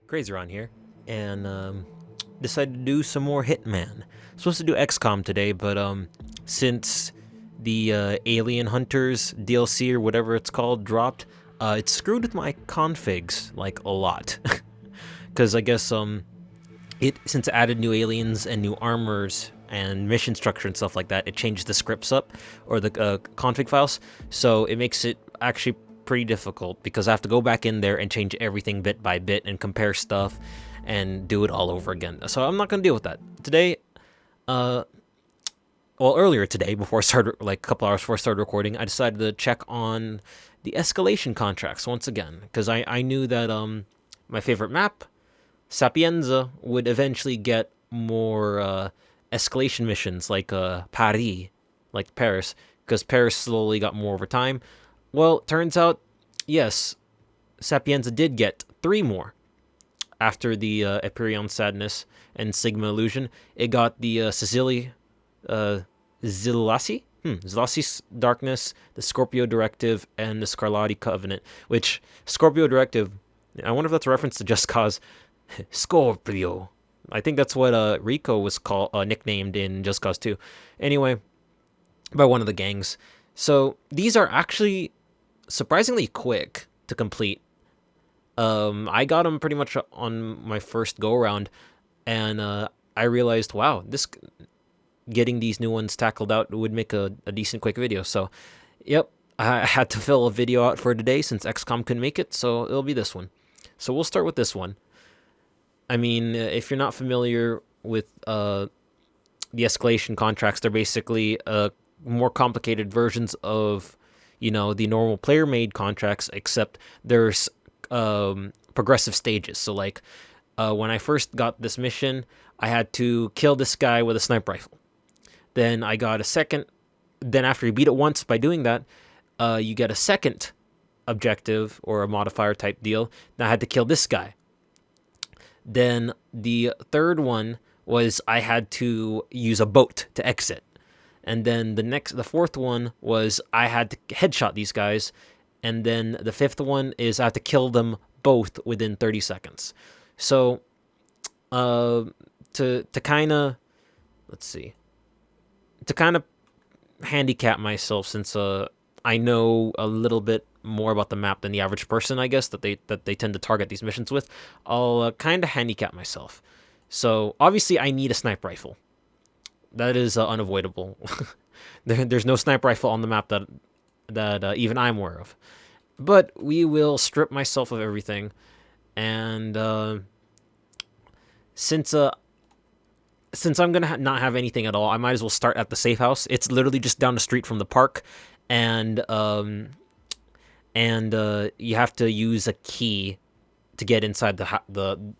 CrazyRonn here, and decided to do some more Hitman. Supposed to do XCOM today, but since the Alien Hunters DLC or whatever it's called dropped, it screwed with my configs like a lot. Because I guess since it added new aliens and new armors and mission structure and stuff like that, it changed the scripts up or the config files, so it makes it actually pretty difficult because I have to go back in there and change everything bit by bit and compare stuff and do it all over again. So I'm not going to deal with that. Today, earlier today, before I started, like a couple hours before I started recording, I decided to check on the escalation contracts once again because I knew that my favorite map, Sapienza, would eventually get more escalation missions like Paris, like Paris, because Paris slowly got more over time. Well, turns out, yes, Sapienza did get 3 more. After the Empyrean Sadness and Sigma Illusion, it got the Zilasi Darkness, the Scorpio Directive, and the Scarlatti Covenant, which, Scorpio Directive, I wonder if that's a reference to Just Cause. Scorpio. I think that's what Rico was nicknamed in Just Cause 2. Anyway, by one of the gangs. So these are actually surprisingly quick to complete. I got them pretty much on my first go around, and I realized, wow, getting these new ones tackled out would make a decent quick video. So, yep, I had to fill a video out for today since XCOM couldn't make it, so it'll be this one. So we'll start with this one. I mean, if you're not familiar with the escalation contracts, they're basically more complicated versions of, the normal player-made contracts, except there's progressive stages. So, like, when I first got this mission, I had to kill this guy with a sniper rifle. Then I got a second. Then after you beat it once by doing that, you get a second objective or a modifier type deal. Now I had to kill this guy. Then the third one was I had to use a boat to exit. And then the fourth one was I had to headshot these guys. And then the fifth one is I have to kill them both within 30 seconds. So, to kind of, to kind of handicap myself, since I know a little bit more about the map than the average person, I guess, that they tend to target these missions with, I'll kind of handicap myself. So obviously I need a sniper rifle. That is unavoidable. There's no sniper rifle on the map that even I'm aware of. But we will strip myself of everything, and since I'm gonna not have anything at all, I might as well start at the safe house. It's literally just down the street from the park, and you have to use a key to get inside the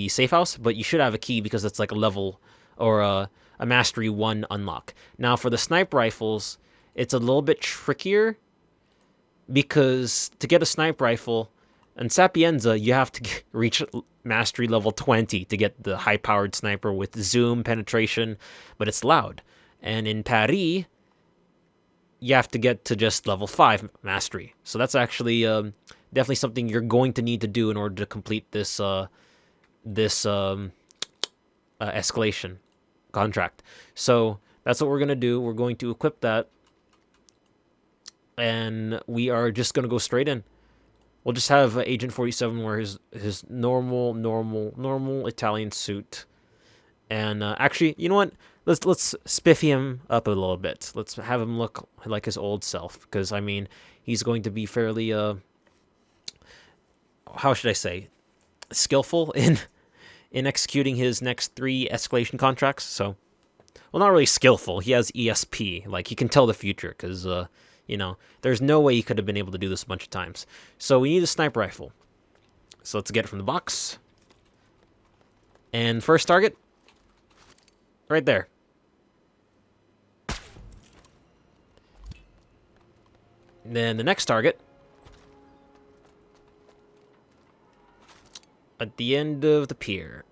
safe house. But you should have a key because it's like a level or a Mastery 1 unlock. Now for the sniper rifles, it's a little bit trickier because to get a sniper rifle in Sapienza, you have to reach Mastery level 20 to get the high-powered sniper with zoom, penetration, but it's loud. And in Paris, you have to get to just level 5 Mastery. So that's actually definitely something you're going to need to do in order to complete this escalation contract. So that's what we're going to do. We're going to equip that, and we are just going to go straight in. We'll just have Agent 47 wear his normal Italian suit. And actually, you know what? Let's spiffy him up a little bit. Let's have him look like his old self, because I mean, he's going to be fairly how should I say, skillful in executing his next 3 escalation contracts. So, well, not really skillful. He has ESP, like he can tell the future, because there's no way he could have been able to do this a bunch of times. So we need a sniper rifle. So let's get it from the box. And first target, right there. Then the next target, at the end of the pier.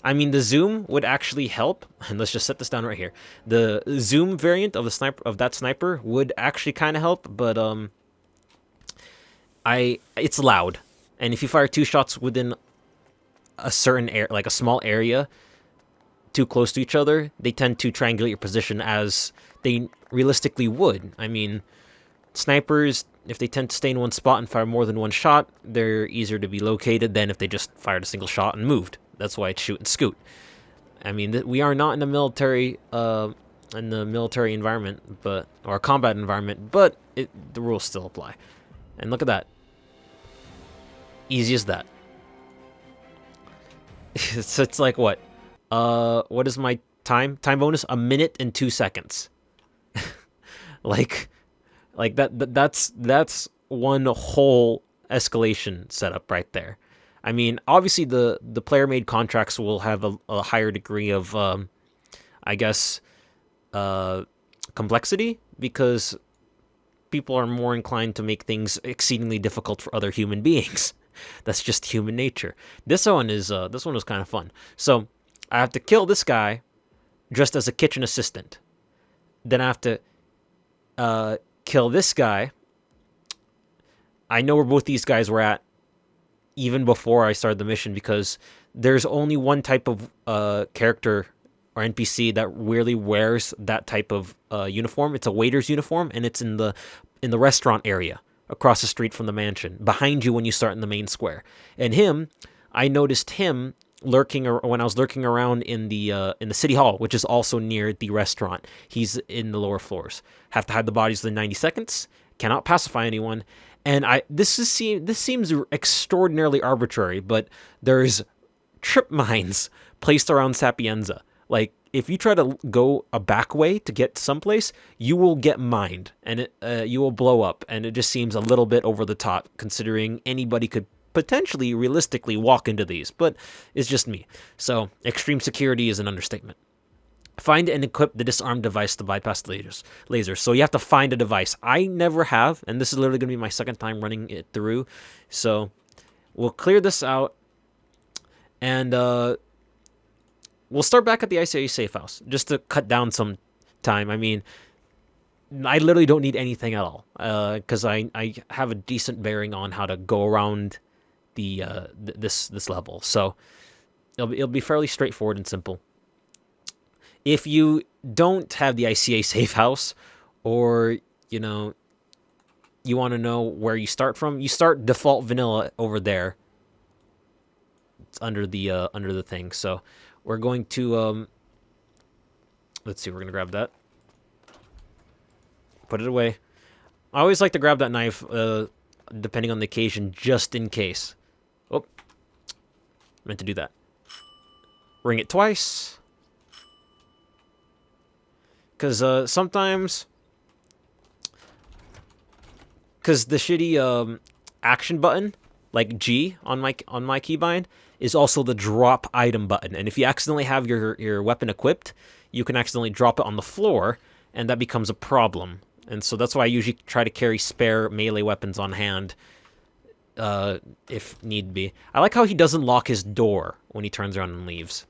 I mean, the zoom would actually help, and let's just set this down right here. The zoom variant of that sniper would actually kind of help, but it's loud, And if you fire 2 shots within a certain area, like a small area, too close to each other, they tend to triangulate your position as they realistically would. I mean, snipers, if they tend to stay in one spot and fire more than 1 shot, they're easier to be located than if they just fired a single shot and moved. That's why it's shoot and scoot. I mean, we are not in a military environment, or a combat environment, but the rules still apply. And look at that. Easy as that. It's like what? What is my time bonus? 1 minute and 2 seconds. like that's one whole escalation setup right there. I mean, obviously the player-made contracts will have a higher degree of, I guess, complexity, because people are more inclined to make things exceedingly difficult for other human beings. That's just human nature. This one was kind of fun. So I have to kill this guy dressed as a kitchen assistant. Then I have to kill this guy. I know where both these guys were at even before I started the mission, because there's only one type of character or NPC that really wears that type of uniform. It's a waiter's uniform, and it's in the restaurant area across the street from the mansion, behind you when you start in the main square. And I noticed him lurking when I was lurking around in the city hall, which is also near the restaurant. He's in the lower floors. Have to hide the bodies within 90 seconds. Cannot pacify anyone. And this seems extraordinarily arbitrary, but there's trip mines placed around Sapienza. Like, if you try to go a back way to get someplace, you will get mined, and you will blow up. And it just seems a little bit over the top, considering anybody could potentially, realistically, walk into these. But it's just me. So, extreme security is an understatement. Find and equip the disarmed device to bypass the lasers. So you have to find a device. I never have, and this is literally going to be my second time running it through. So we'll clear this out, and we'll start back at the ICA safe house, just to cut down some time. I mean, I literally don't need anything at all, because I have a decent bearing on how to go around this level. So it'll be fairly straightforward and simple. If you don't have the ICA safe house, or, you want to know where you start from, you start default vanilla over there. It's under the thing. So we're going to, let's see, we're going to grab that. Put it away. I always like to grab that knife, depending on the occasion, just in case. Oh, meant to do that. Ring it twice. Because sometimes, because the shitty action button, like G on my keybind, is also the drop item button. And if you accidentally have your weapon equipped, you can accidentally drop it on the floor, and that becomes a problem. And so that's why I usually try to carry spare melee weapons on hand, if need be. I like how he doesn't lock his door when he turns around and leaves.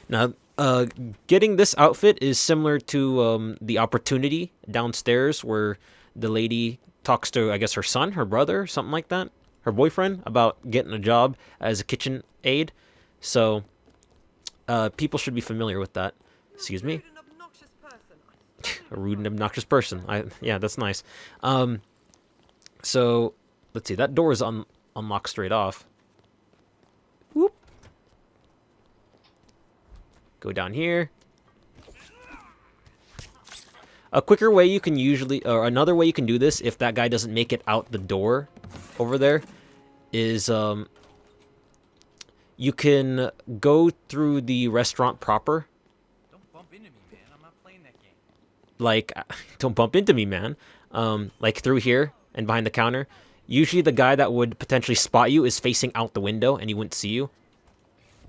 Now, getting this outfit is similar to the opportunity downstairs, where the lady talks to, I guess, her son, her brother, something like that, her boyfriend, about getting a job as a kitchen aide. So people should be familiar with that. Excuse me. A rude and obnoxious person. Yeah, that's nice. So let's see. That door is unlocked straight off. Whoop. Go down here. A quicker way you can or another way you can do this, if that guy doesn't make it out the door over there, is you can go through the restaurant proper. Don't bump into me, man. I'm not playing that game. Like, don't bump into me, man. Like through here and behind the counter. Usually the guy that would potentially spot you is facing out the window, and he wouldn't see you.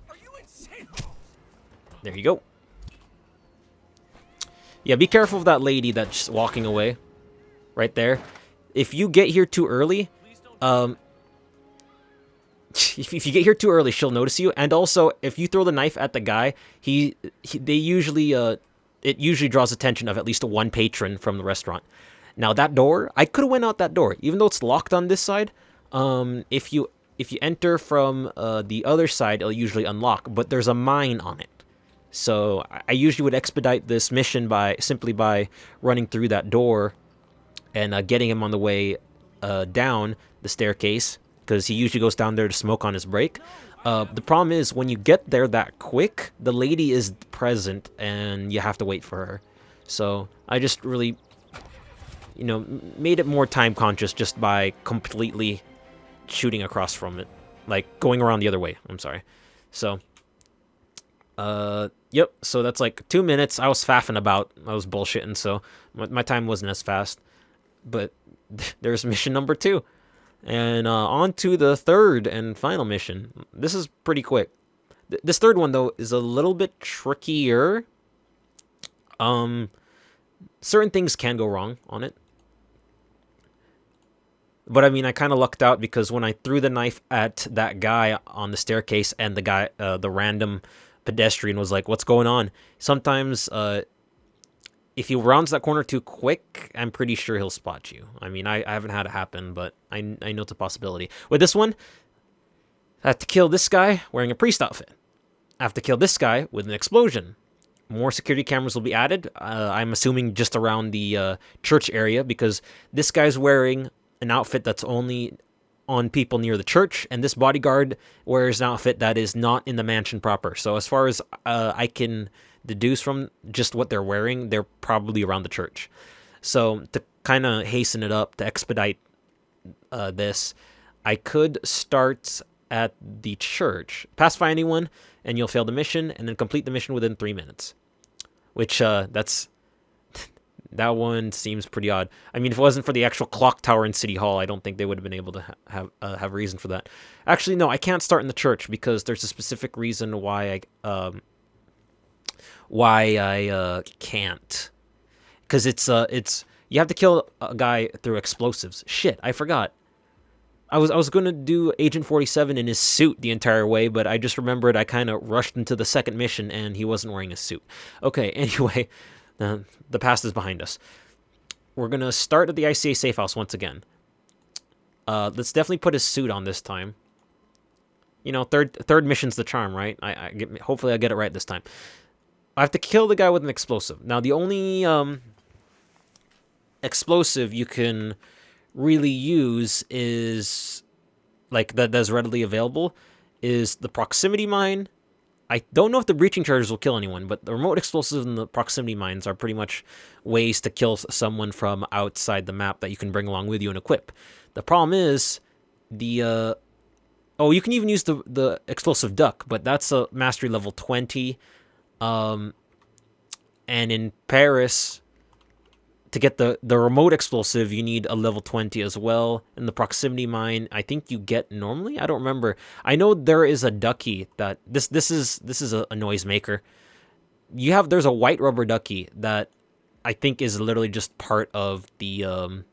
Are you insane? There you go. Yeah, be careful of that lady that's walking away. Right there. If you get here too early, if you get here too early, she'll notice you. And also, if you throw the knife at the guy, they usually, it usually draws attention of at least one patron from the restaurant. Now, that door, I could have went out that door. Even though it's locked on this side, If you enter from the other side, it'll usually unlock, but there's a mine on it. So I usually would expedite this mission by simply by running through that door and getting him on the way down the staircase, because he usually goes down there to smoke on his break. The problem is when you get there that quick, the lady is present and you have to wait for her. So I just really, made it more time conscious just by completely shooting across from it, like going around the other way. I'm sorry. So, yep. So that's like 2 minutes. I was faffing about. I was bullshitting, so my time wasn't as fast. But there's mission number 2. And on to the third and final mission. This is pretty quick. This third one, though, is a little bit trickier. Certain things can go wrong on it. But, I mean, I kind of lucked out because when I threw the knife at that guy on the staircase and the guy, the random pedestrian was like, what's going on? Sometimes, if he rounds that corner too quick, I'm pretty sure he'll spot you. I mean, I haven't had it happen, but I know it's a possibility. With this one, I have to kill this guy wearing a priest outfit. I have to kill this guy with an explosion. More security cameras will be added. I'm assuming just around the church area, because this guy's wearing an outfit that's only on people near the church, and this bodyguard wears an outfit that is not in the mansion proper. So as far as I can deduce from just what they're wearing, they're probably around the church. So to kind of hasten it up, to expedite this, I could start at the church, pacify anyone, and you'll fail the mission, and then complete the mission within 3 minutes. Which, that one seems pretty odd. I mean, if it wasn't for the actual clock tower in City Hall, I don't think they would have been able to have reason for that. Actually, no, I can't start in the church because there's a specific reason why I can't. Because it's you have to kill a guy through explosives. Shit, I forgot. I was going to do Agent 47 in his suit the entire way, but I just remembered I kind of rushed into the second mission and he wasn't wearing a suit. Okay, anyway, the past is behind us. We're going to start at the ICA safe house once again. Let's definitely put his suit on this time. You know, third mission's the charm, right? Hopefully I get it right this time. I have to kill the guy with an explosive. Now, the only explosive you can really use is, like, that's readily available, is the proximity mine. I don't know if the breaching charges will kill anyone, but the remote explosives and the proximity mines are pretty much ways to kill someone from outside the map that you can bring along with you and equip. The problem is the you can even use the explosive duck, but that's a mastery level 20. And in Paris, to get the remote explosive, you need a level 20 as well. And the proximity mine, I think you get normally. I don't remember. I know there is a ducky that this is a noise maker. There's a white rubber ducky that I think is literally just part of the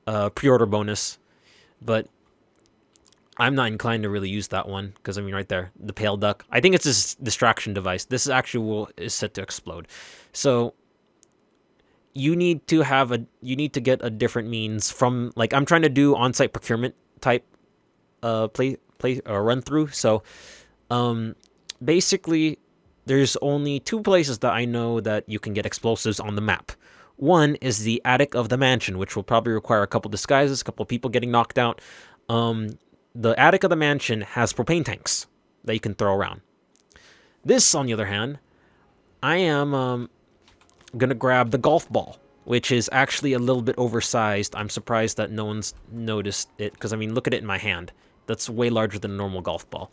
pre-order bonus, but I'm not inclined to really use that one because, I mean, right there, the pale duck. I think it's a distraction device. This is set to explode. So you need to get a different means from, like, I'm trying to do on-site procurement type play or run through. So basically there's only 2 places that I know that you can get explosives on the map. One is the attic of the mansion, which will probably require a couple disguises, a couple people getting knocked out. The attic of the mansion has propane tanks that you can throw around. This, on the other hand, I am gonna grab the golf ball, which is actually a little bit oversized. I'm surprised that no one's noticed it, because, I mean, look at it in my hand. That's way larger than a normal golf ball.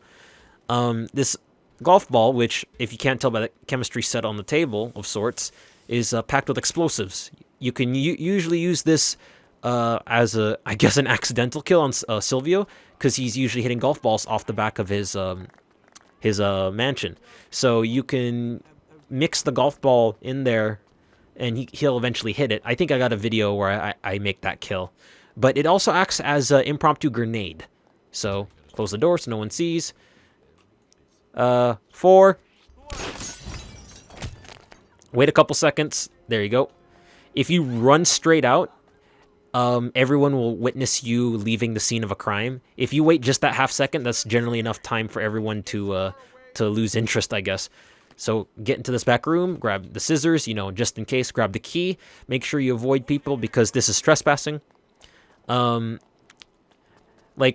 This golf ball, which, if you can't tell by the chemistry set on the table of sorts, is packed with explosives. You can usually use this as I guess, an accidental kill on Silvio, because he's usually hitting golf balls off the back of his mansion. So you can mix the golf ball in there, and he'll eventually hit it. I think I got a video where I make that kill. But it also acts as an impromptu grenade. So, close the door so no one sees. 4. Wait a couple seconds. There you go. If you run straight out, everyone will witness you leaving the scene of a crime. If you wait just that half second, that's generally enough time for everyone to lose interest, I guess. So get into this back room, grab the scissors, just in case, grab the key. Make sure you avoid people because this is trespassing. Like,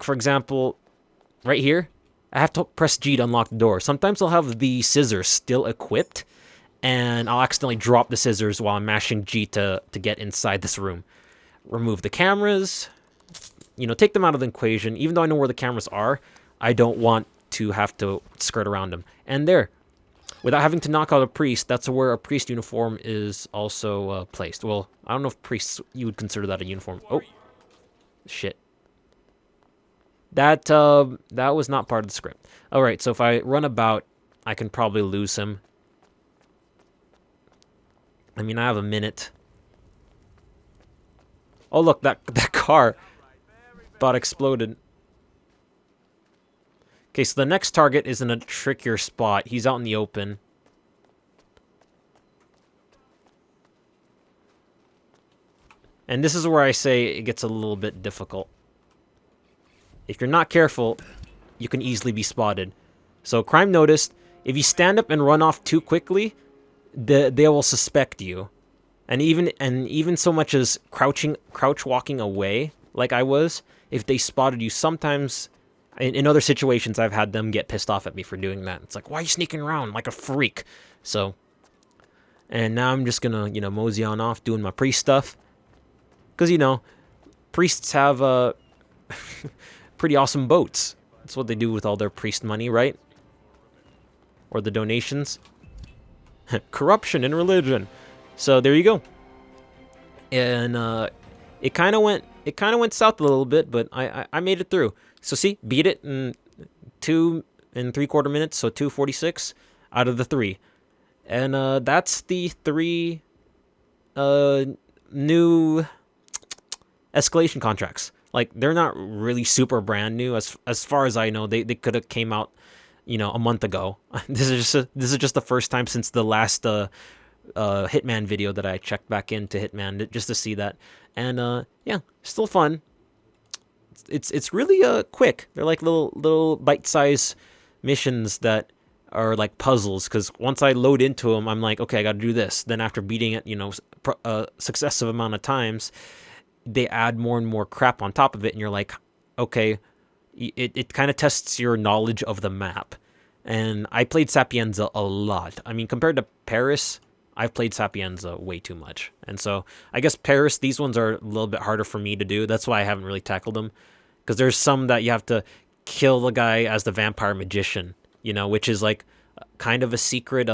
for example, right here, I have to press G to unlock the door. Sometimes I'll have the scissors still equipped, and I'll accidentally drop the scissors while I'm mashing G to get inside this room. Remove the cameras, take them out of the equation. Even though I know where the cameras are, I don't want to have to skirt around them. And there, without having to knock out a priest, that's where a priest uniform is also placed. Well, I don't know if priests, you would consider that a uniform. Oh, shit. That was not part of the script. All right, so if I run about, I can probably lose him. I mean, I have a minute. Oh, look, that car about exploded. Okay, so the next target is in a trickier spot. He's out in the open. And this is where I say it gets a little bit difficult. If you're not careful, you can easily be spotted. So, crime noticed. If you stand up and run off too quickly, they will suspect you. And even so much as crouch walking away, like I was, if they spotted you, sometimes in other situations I've had them get pissed off at me for doing that. It's like, why are you sneaking around like a freak? So, and now I'm just gonna mosey on off doing my priest stuff, because priests have pretty awesome boats. That's what they do with all their priest money, right? Or the donations. Corruption in religion. So there you go. And it kind of went south a little bit, but I made it through. So see, beat it in 2 3/4 minutes, so 2:46 out of the 3. And that's the 3 new escalation contracts. Like, they're not really super brand new as far as I know. They could have came out, a month ago. This is just the first time since the last Hitman video that I checked back into Hitman just to see that. And yeah, still fun. It's really quick. They're like little bite-sized missions that are like puzzles, because once I load into them, I'm like, okay, I got to do this. Then after beating it, a successive amount of times, they add more and more crap on top of it, and you're like, okay, it kind of tests your knowledge of the map. And I played Sapienza a lot. I mean, compared to Paris, I've played Sapienza way too much. And so I guess Paris, these ones are a little bit harder for me to do. That's why I haven't really tackled them, because there's some that you have to kill the guy as the vampire magician, which is like kind of a secret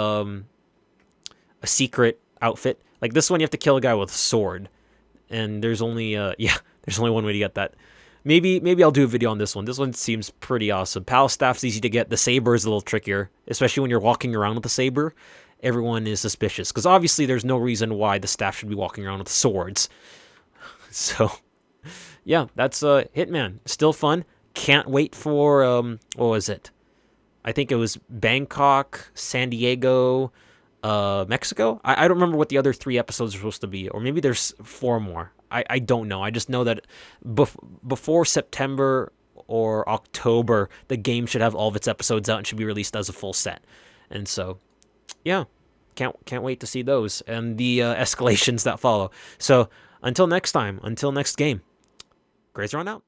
outfit. Like this one, you have to kill a guy with a sword, and there's only there's only one way to get that. Maybe I'll do a video on this one. This one seems pretty awesome. Pal staff's easy to get. The saber is a little trickier, especially when you're walking around with the saber. Everyone is suspicious, because obviously there's no reason why the staff should be walking around with swords. So, yeah, that's Hitman. Still fun. Can't wait for what was it? I think it was Bangkok, San Diego, Mexico. I don't remember what the other 3 episodes are supposed to be, or maybe there's 4 more. I don't know. I just know that before September or October, the game should have all of its episodes out and should be released as a full set. And so, yeah, can't wait to see those and the escalations that follow. So until next time, until next game, CrazyRonn out.